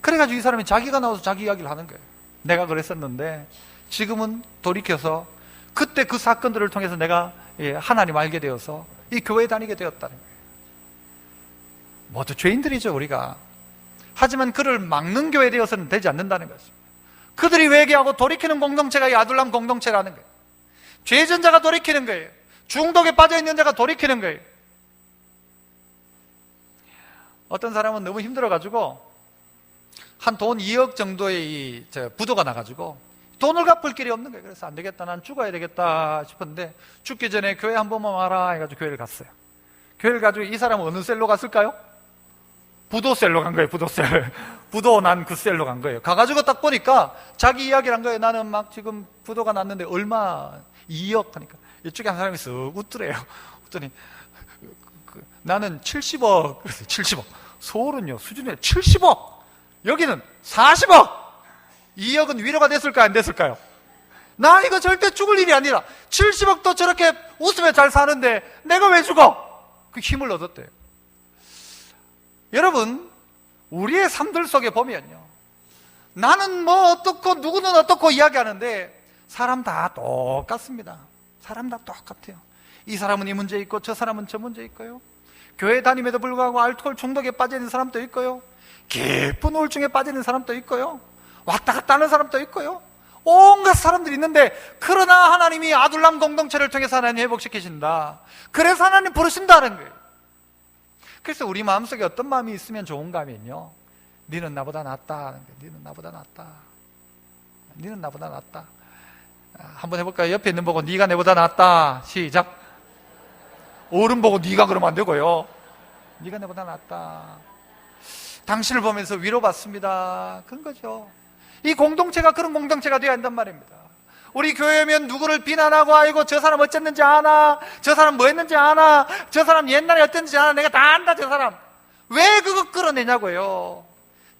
그래가지고 이 사람이 자기가 나와서 자기 이야기를 하는 거예요. 내가 그랬었는데 지금은 돌이켜서 그때 그 사건들을 통해서 내가 하나님 알게 되어서 이 교회에 다니게 되었다는 거예요. 모두 죄인들이죠, 우리가. 하지만 그를 막는 교회 되어서는 되지 않는다는 것입니다. 그들이 회개하고 돌이키는 공동체가 이 아둘람 공동체라는 거예요. 죄전자가 돌이키는 거예요. 중독에 빠져있는 자가 돌이키는 거예요. 어떤 사람은 너무 힘들어가지고 한 돈 2억 정도의 부도가 나가지고 돈을 갚을 길이 없는 거예요. 그래서 안 되겠다, 난 죽어야 되겠다 싶었는데 죽기 전에 교회 한 번만 와라 해가지고 교회를 갔어요. 교회를 가지고 이 사람은 어느 셀로 갔을까요? 부도셀로 간 거예요. 부도셀. 부도 난 그 셀로 간 거예요. 가가지고 딱 보니까 자기 이야기를 한 거예요. 나는 막 지금 부도가 났는데 얼마? 2억 하니까 이쪽에 한 사람이 쓱 웃더래요. 웃더니 나는 70억. 그래서 70억. 서울은요, 수준이 70억. 여기는 40억. 2억은 위로가 됐을까요? 안 됐을까요? 나 이거 절대 죽을 일이 아니라 70억도 저렇게 웃으며 잘 사는데 내가 왜 죽어? 그 힘을 얻었대요. 여러분, 우리의 삶들 속에 보면요, 나는 뭐 어떻고 누구는 어떻고 이야기하는데 사람 다 똑같습니다. 사람 다 똑같아요. 이 사람은 이 문제 있고 저 사람은 저 문제 있고요. 교회 다님에도 불구하고 알코올 중독에 빠져있는 사람도 있고요. 깊은 우울증에 빠지는 사람도 있고요. 왔다 갔다 하는 사람도 있고요. 온갖 사람들이 있는데, 그러나 하나님이 아둘람 공동체를 통해서 하나님 회복시키신다. 그래서 하나님 부르신다는 거예요. 그래서 우리 마음속에 어떤 마음이 있으면 좋은가 하면요, 너는 나보다 낫다. 너는 나보다 낫다. 너는 나보다 낫다. 한번 해볼까요? 옆에 있는 보고 네가 내보다 낫다. 시작. 어른 보고 네가 그러면 안 되고요. 네가 내보다 낫다. 당신을 보면서 위로받습니다. 그런 거죠. 이 공동체가 그런 공동체가 되어야 한단 말입니다. 우리 교회면 누구를 비난하고, 아이고 저 사람 어쨌는지 아나, 저 사람 뭐 했는지 아나, 저 사람 옛날에 어땠는지 아나, 내가 다 안다 저 사람. 왜 그거 끌어내냐고요.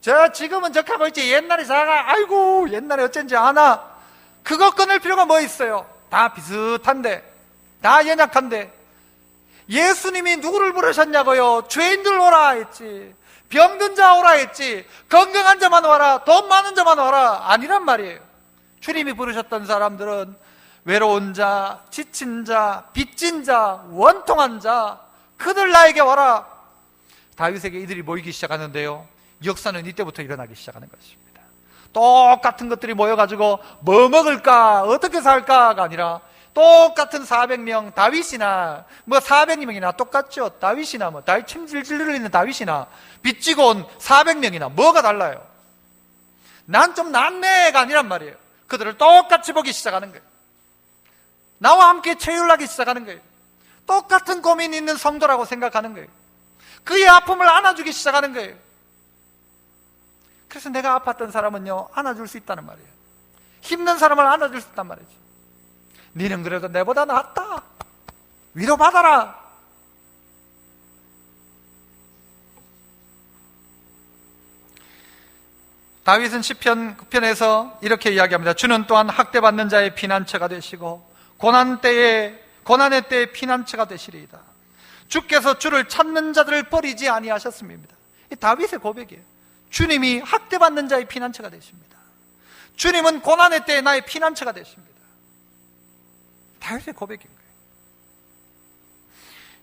저 지금은 적하고 있지, 옛날에 자가 아이고 옛날에 어쩐지 아나. 그거 끊을 필요가 뭐 있어요. 다 비슷한데, 다 연약한데. 예수님이 누구를 부르셨냐고요. 죄인들 오라 했지, 병든 자 오라 했지, 건강한 자만 와라, 돈 많은 자만 와라 아니란 말이에요. 주님이 부르셨던 사람들은 외로운 자, 지친 자, 빚진 자, 원통한 자, 그들 나에게 와라. 다윗에게 이들이 모이기 시작하는데요, 역사는 이때부터 일어나기 시작하는 것입니다. 똑같은 것들이 모여가지고 뭐 먹을까, 어떻게 살까가 아니라 똑같은 400명, 다윗이나 뭐 400명이나 똑같죠. 다윗이나 뭐 다윗 침 질질 흘리는 다윗이나 빚지고 온 400명이나 뭐가 달라요? 난 좀 낫네가 아니란 말이에요. 그들을 똑같이 보기 시작하는 거예요. 나와 함께 체휼하기 시작하는 거예요. 똑같은 고민이 있는 성도라고 생각하는 거예요. 그의 아픔을 안아주기 시작하는 거예요. 그래서 내가 아팠던 사람은요, 안아줄 수 있다는 말이에요. 힘든 사람을 안아줄 수 있단 말이죠. 너는 그래도 내보다 낫다. 위로받아라. 다윗은 시편 9편에서 이렇게 이야기합니다. 주는 또한 학대받는 자의 피난처가 되시고 고난의 때에 피난처가 되시리이다. 주께서 주를 찾는 자들을 버리지 아니하셨습니다. 이 다윗의 고백이에요. 주님이 학대받는 자의 피난처가 되십니다. 주님은 고난의 때에 나의 피난처가 되십니다. 다윗의 고백인 거예요.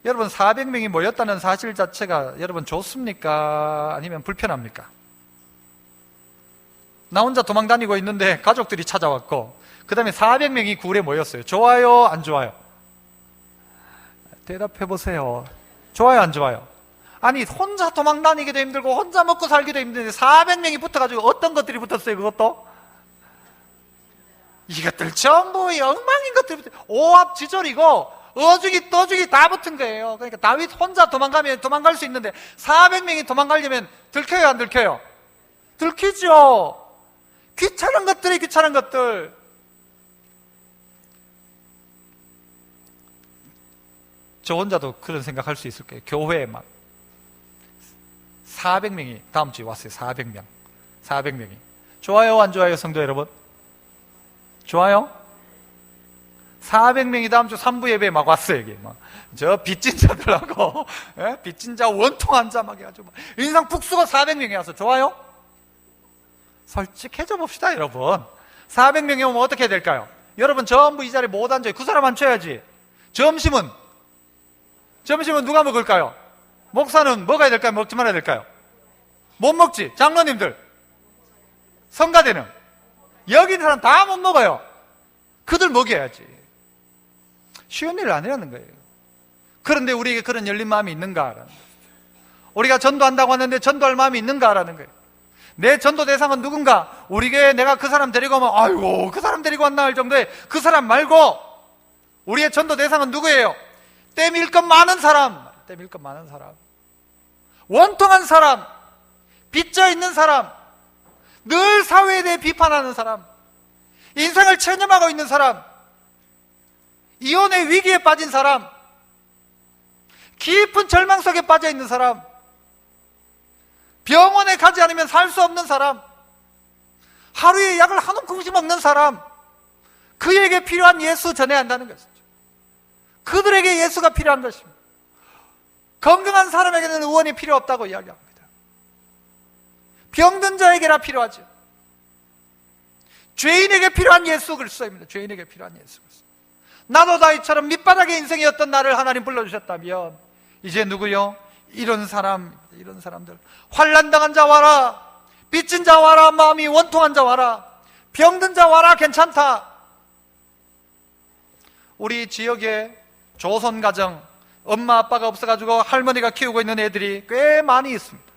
여러분, 400명이 모였다는 사실 자체가 여러분 좋습니까? 아니면 불편합니까? 나 혼자 도망 다니고 있는데 가족들이 찾아왔고, 그 다음에 400명이 굴에 모였어요. 좋아요? 안 좋아요? 대답해 보세요. 좋아요? 안 좋아요? 아니, 혼자 도망 다니기도 힘들고 혼자 먹고 살기도 힘든데 400명이 붙어가지고 어떤 것들이 붙었어요? 그것도? 이것들 전부 엉망인 것들, 오합지졸이고 어주기 떠주기 다 붙은 거예요. 그러니까 다윗 혼자 도망가면 도망갈 수 있는데 400명이 도망가려면 들켜요, 안 들켜요? 들키죠. 귀찮은 것들이 귀찮은 것들. 저 혼자도 그런 생각할 수 있을 거예요. 교회에 막 400명이 다음 주에 왔어요. 400명이. 좋아요, 안 좋아요, 성도 여러분? 좋아요? 400명이 다음 주 3부 예배에 막 왔어요. 여기 막 저 빚진 자들하고 빚진 자, 원통한 자 막 해가지고 인상 푹 쓰고 400명이 와서 좋아요? 솔직해져 봅시다, 여러분. 400명이 오면 어떻게 해야 될까요? 여러분 전부 이 자리에 못 앉아요. 그 사람 앉혀야지. 점심은 누가 먹을까요? 목사는 먹어야 될까요? 먹지 말아야 될까요? 못 먹지. 장로님들, 성가대는 여기 있는 사람 다 못 먹어요. 그들 먹여야지. 쉬운 일을 아니라는 거예요. 그런데 우리에게 그런 열린 마음이 있는가라는 거예요. 우리가 전도한다고 하는데 전도할 마음이 있는가라는 거예요. 내 전도 대상은 누군가? 우리 교회에 내가 그 사람 데리고 오면 아이고 그 사람 데리고 왔나 할 정도의 그 사람 말고 우리의 전도 대상은 누구예요? 떼밀 것 많은 사람, 원통한 사람, 빚져 있는 사람, 늘 사회에 대해 비판하는 사람, 인생을 체념하고 있는 사람, 이혼의 위기에 빠진 사람, 깊은 절망 속에 빠져 있는 사람, 병원에 가지 않으면 살 수 없는 사람, 하루에 약을 한 움큼씩 먹는 사람, 그에게 필요한 예수 전해야 한다는 것이죠. 그들에게 예수가 필요한 것입니다. 건강한 사람에게는 의원이 필요 없다고 이야기합니다. 병든 자에게나 필요하죠. 죄인에게 필요한 예수 그리스도입니다. 죄인에게 필요한 예수 그리스도. 나도 다윗처럼 밑바닥의 인생이었던 나를 하나님 불러주셨다면 이제 누구요? 이런 사람들, 환난당한 자 와라, 빚진 자 와라, 마음이 원통한 자 와라, 병든 자 와라, 괜찮다. 우리 지역에 조선가정, 엄마 아빠가 없어가지고 할머니가 키우고 있는 애들이 꽤 많이 있습니다.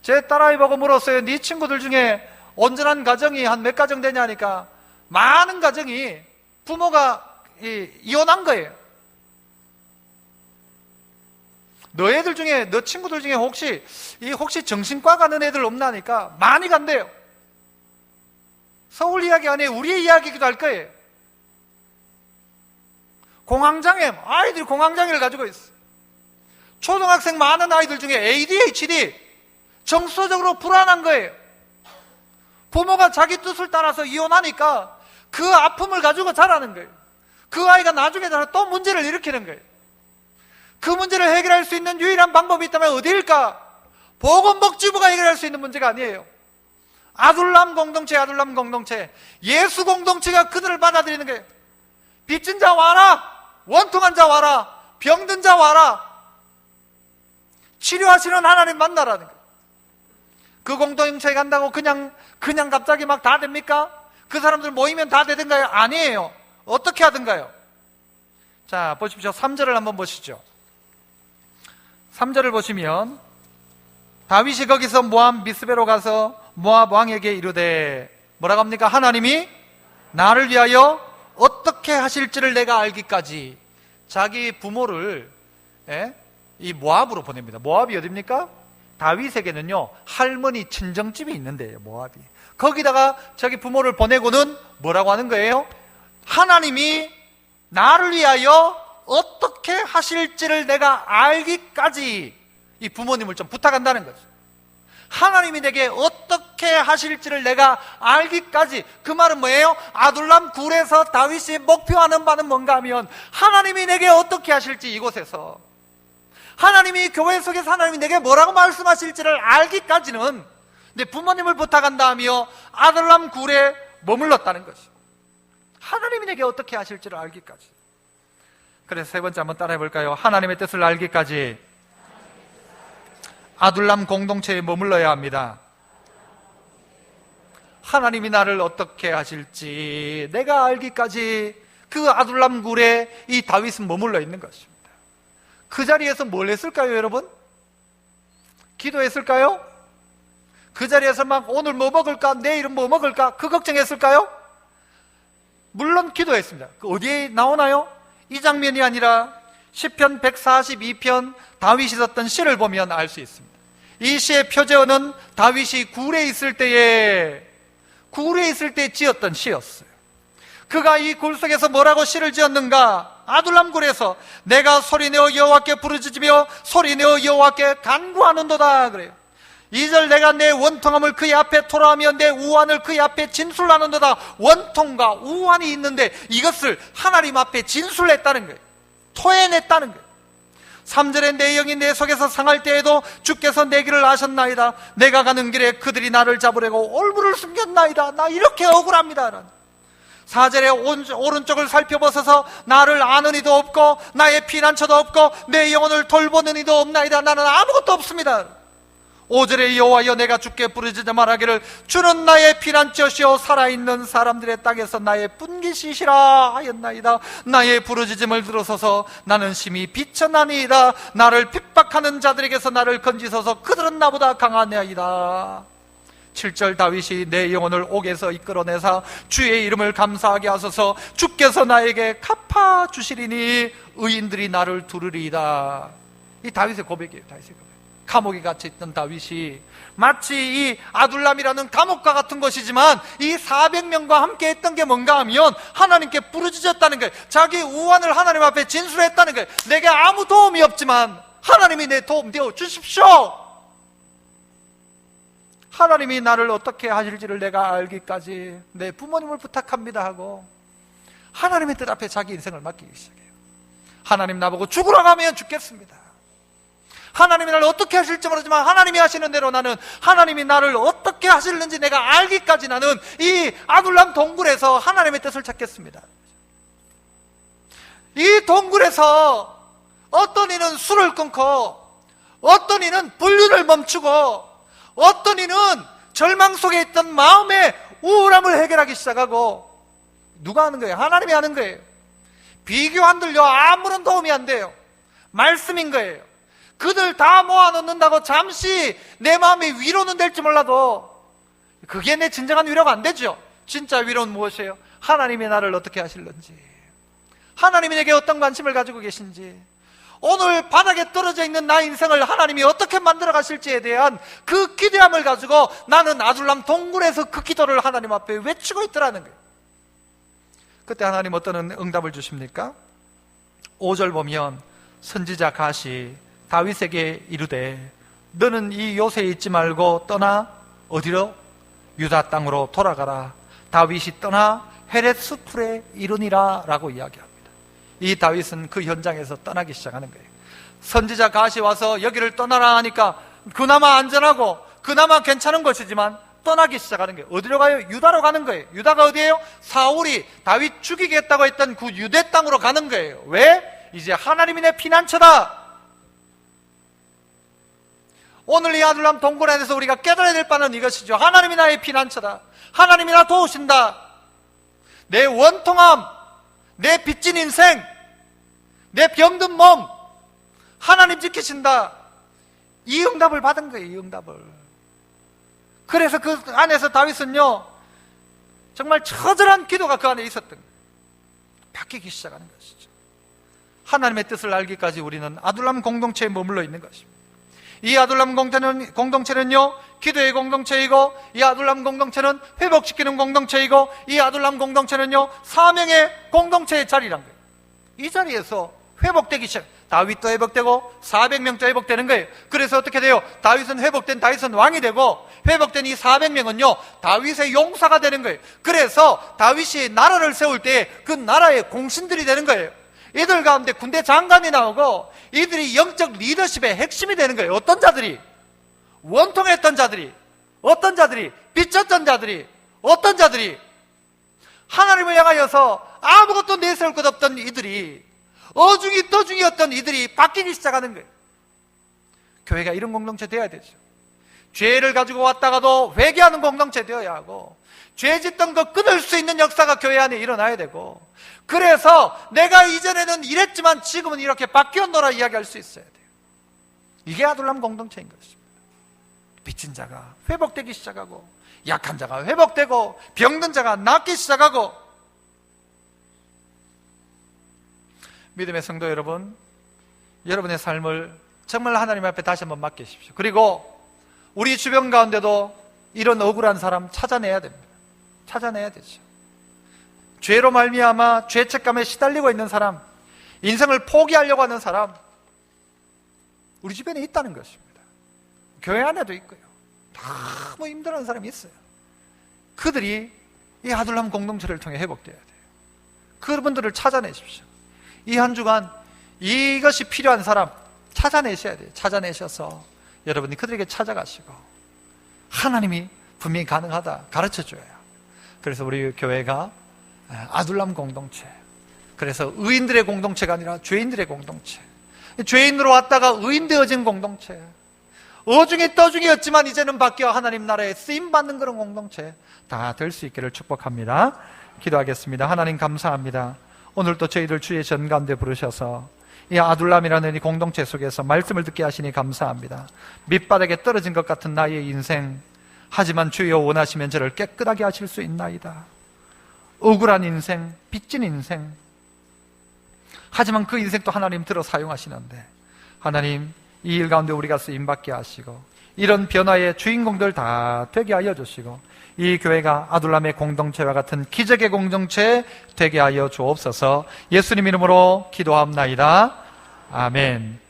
제 딸아이 보고 물었어요. 네 친구들 중에 온전한 가정이 한 몇 가정 되냐니까 많은 가정이 부모가 이혼한 거예요. 너 친구들 중에 혹시 정신과 가는 애들 없나니까 많이 간대요. 서울 이야기 아니에요. 우리의 이야기기도 할 거예요. 아이들이 공황장애를 가지고 있어. 초등학생 많은 아이들 중에 ADHD, 정서적으로 불안한 거예요. 부모가 자기 뜻을 따라서 이혼하니까 그 아픔을 가지고 자라는 거예요. 그 아이가 나중에 자라 또 문제를 일으키는 거예요. 그 문제를 해결할 수 있는 유일한 방법이 있다면 어디일까? 보건복지부가 해결할 수 있는 문제가 아니에요. 아둘람 공동체, 예수 공동체가 그들을 받아들이는 거예요. 빚진 자 와라, 원통한 자 와라, 병든 자 와라, 치료하시는 하나님 만나라는 거예요. 그 공동체에 간다고 그냥 갑자기 막 다 됩니까? 그 사람들 모이면 다 되든가요? 아니에요. 어떻게 하든가요? 자, 보십시오. 3절을 한번 보시죠. 3절을 보시면 다윗이 거기서 모압 미스베로 가서 모압 왕에게 이르되 뭐라고 합니까? 하나님이 나를 위하여 어떻게 하실지를 내가 알기까지. 자기 부모를 이 모압으로 보냅니다. 모압이 어디입니까? 다윗에게는요 할머니 친정집이 있는데요, 모압이. 거기다가 자기 부모를 보내고는 뭐라고 하는 거예요? 하나님이 나를 위하여 어떻게 하실지를 내가 알기까지 이 부모님을 좀 부탁한다는 거죠. 하나님이 내게 어떻게 하실지를 내가 알기까지. 그 말은 뭐예요? 아둘람 굴에서 다윗이 목표하는 바는 뭔가 하면 하나님이 내게 어떻게 하실지, 이곳에서 하나님이 교회 속에서 하나님이 내게 뭐라고 말씀하실지를 알기까지는 내 부모님을 부탁한다 하며 아둘람 굴에 머물렀다는 것이, 하나님이 내게 어떻게 하실지를 알기까지. 그래서 세 번째 한번 따라해 볼까요? 하나님의 뜻을 알기까지 아둘람 공동체에 머물러야 합니다. 하나님이 나를 어떻게 하실지 내가 알기까지 그 아둘람 굴에 이 다윗은 머물러 있는 것입니다. 그 자리에서 뭘 했을까요, 여러분? 기도했을까요? 그 자리에서 막 오늘 뭐 먹을까, 내일은 뭐 먹을까, 그 걱정했을까요? 물론 기도했습니다. 그 어디에 나오나요? 이 장면이 아니라 시편 142편 다윗이 썼던 시를 보면 알 수 있습니다. 이 시의 표제어는 다윗이 굴에 있을 때에 지었던 시였어요. 그가 이 굴 속에서 뭐라고 시를 지었는가? 아둘람 굴에서 내가 소리내어 여호와께 부르짖으며 소리내어 여호와께 간구하는도다 그래요. 2절 내가 내 원통함을 그의 앞에 토로하며 내 우환을 그의 앞에 진술하는도다. 원통과 우환이 있는데 이것을 하나님 앞에 진술했다는 거예요. 토해냈다는 거예요. 3절에 내 영이 내 속에서 상할 때에도 주께서 내 길을 아셨나이다. 내가 가는 길에 그들이 나를 잡으려고 올무를 숨겼나이다. 나 이렇게 억울합니다. 4절에 오른쪽을 살펴보셔서 나를 아는 이도 없고 나의 피난처도 없고 내 영혼을 돌보는 이도 없나이다. 나는 아무것도 없습니다. 5절에 여호와여 내가 주께 부르짖어 말하기를 주는 나의 피난처시오 살아있는 사람들의 땅에서 나의 분깃이시라 하였나이다. 나의 부르짖음을 들으소서. 나는 심히 비천하니이다. 나를 핍박하는 자들에게서 나를 건지소서. 그들은 나보다 강하나이다. 7절 다윗이 내 영혼을 옥에서 이끌어내사 주의 이름을 감사하게 하소서. 주께서 나에게 갚아주시리니 의인들이 나를 두르리이다. 이 다윗의 고백이에요. 다윗의 고백. 감옥에 갇혀있던 다윗이 마치 이 아둘람이라는 감옥과 같은 것이지만 이 400명과 함께 했던 게 뭔가 하면 하나님께 부르짖었다는 거예요. 자기 우환을 하나님 앞에 진술했다는 거예요. 내게 아무 도움이 없지만 하나님이 내 도움 되어 주십시오. 하나님이 나를 어떻게 하실지를 내가 알기까지 내 부모님을 부탁합니다 하고 하나님의 뜻 앞에 자기 인생을 맡기기 시작해요. 하나님 나보고 죽으라고 하면 죽겠습니다. 하나님이 나를 어떻게 하실지 모르지만 하나님이 하시는 대로 나는 하나님이 나를 어떻게 하실는지 내가 알기까지 나는 이 아둘람 동굴에서 하나님의 뜻을 찾겠습니다. 이 동굴에서 어떤 이는 술을 끊고 어떤 이는 불륜을 멈추고 어떤 이는 절망 속에 있던 마음의 우울함을 해결하기 시작하고 누가 하는 거예요? 하나님이 하는 거예요. 비교한들요 아무런 도움이 안 돼요. 말씀인 거예요. 그들 다 모아놓는다고 잠시 내 마음이 위로는 될지 몰라도 그게 내 진정한 위로가 안 되죠. 진짜 위로는 무엇이에요? 하나님이 나를 어떻게 하실는지, 하나님이 내게 어떤 관심을 가지고 계신지, 오늘 바닥에 떨어져 있는 나의 인생을 하나님이 어떻게 만들어 가실지에 대한 그 기대함을 가지고 나는 아둘람 동굴에서 그 기도를 하나님 앞에 외치고 있더라는 거예요. 그때 하나님 어떤 응답을 주십니까? 5절 보면 선지자 갓이 다윗에게 이르되 너는 이 요새에 있지 말고 떠나 어디로? 유다 땅으로 돌아가라. 다윗이 떠나 헤렛 수풀에 이르니라 라고 이야기합니다. 이 다윗은 그 현장에서 떠나기 시작하는 거예요. 선지자 갓이 와서 여기를 떠나라 하니까 그나마 안전하고 그나마 괜찮은 것이지만 떠나기 시작하는 거예요. 어디로 가요? 유다로 가는 거예요. 유다가 어디예요? 사울이 다윗 죽이겠다고 했던 그 유대 땅으로 가는 거예요. 왜? 이제 하나님이 내 피난처다. 오늘 이 아둘람 동굴 안에서 우리가 깨달아야 될 바는 이것이죠. 하나님이 나의 피난처다. 하나님이 나 도우신다. 내 원통함, 내 빚진 인생, 내 병든 몸 하나님 지키신다. 이 응답을 받은 거예요. 이 응답을. 그래서 그 안에서 다윗은요 정말 처절한 기도가 그 안에 있었던 거예요. 바뀌기 시작하는 것이죠. 하나님의 뜻을 알기까지 우리는 아둘람 공동체에 머물러 있는 것입니다. 이 아둘람 공동체는요 기도의 공동체이고, 이 아둘람 공동체는 회복시키는 공동체이고, 이 아둘람 공동체는요 사명의 공동체의 자리란 거예요. 이 자리에서 회복되기 시작. 다윗도 회복되고 400명도 회복되는 거예요. 그래서 어떻게 돼요? 다윗은 회복된 다윗은 왕이 되고, 회복된 이 400명은요 다윗의 용사가 되는 거예요. 그래서 다윗이 나라를 세울 때 그 나라의 공신들이 되는 거예요. 이들 가운데 군대 장관이 나오고 이들이 영적 리더십의 핵심이 되는 거예요. 어떤 자들이? 원통했던 자들이, 어떤 자들이? 빚졌던 자들이, 어떤 자들이? 하나님을 향하여서 아무것도 내세울 것 없던 이들이, 어중이 떠중이었던 이들이 바뀌기 시작하는 거예요. 교회가 이런 공동체 되어야 되죠. 죄를 가지고 왔다가도 회개하는 공동체 되어야 하고, 죄 짓던 거 끊을 수 있는 역사가 교회 안에 일어나야 되고, 그래서 내가 이전에는 이랬지만 지금은 이렇게 바뀌었노라 이야기할 수 있어야 돼요. 이게 아둘람 공동체인 것입니다. 빚진 자가 회복되기 시작하고, 약한 자가 회복되고, 병든 자가 낫기 시작하고. 믿음의 성도 여러분, 여러분의 삶을 정말 하나님 앞에 다시 한번 맡기십시오. 그리고 우리 주변 가운데도 이런 억울한 사람 찾아내야 됩니다. 찾아내야 되죠. 죄로 말미암아 죄책감에 시달리고 있는 사람, 인생을 포기하려고 하는 사람, 우리 주변에 있다는 것입니다. 교회 안에도 있고요. 너무 힘들어하는 사람이 있어요. 그들이 이 아둘람 공동체를 통해 회복돼야 돼요. 그분들을 찾아내십시오. 이 한 주간 이것이 필요한 사람 찾아내셔야 돼요. 찾아내셔서 여러분이 그들에게 찾아가시고, 하나님이 분명히 가능하다 가르쳐줘야 해요. 그래서 우리 교회가 아둘람 공동체, 그래서 의인들의 공동체가 아니라 죄인들의 공동체, 죄인으로 왔다가 의인 되어진 공동체, 어중이 떠중이었지만 이제는 바뀌어 하나님 나라에 쓰임받는 그런 공동체 다 될 수 있기를 축복합니다. 기도하겠습니다. 하나님 감사합니다. 오늘도 저희들 주의 전 가운데 부르셔서 이 아둘람이라는 이 공동체 속에서 말씀을 듣게 하시니 감사합니다. 밑바닥에 떨어진 것 같은 나의 인생, 하지만 주여 원하시면 저를 깨끗하게 하실 수 있나이다. 억울한 인생, 빚진 인생, 하지만 그 인생도 하나님 들어 사용하시는데, 하나님 이 일 가운데 우리가 쓰임받게 하시고 이런 변화의 주인공들 다 되게 하여 주시고, 이 교회가 아둘람의 공동체와 같은 기적의 공동체 되게 하여 주옵소서. 예수님 이름으로 기도합나이다. 아멘.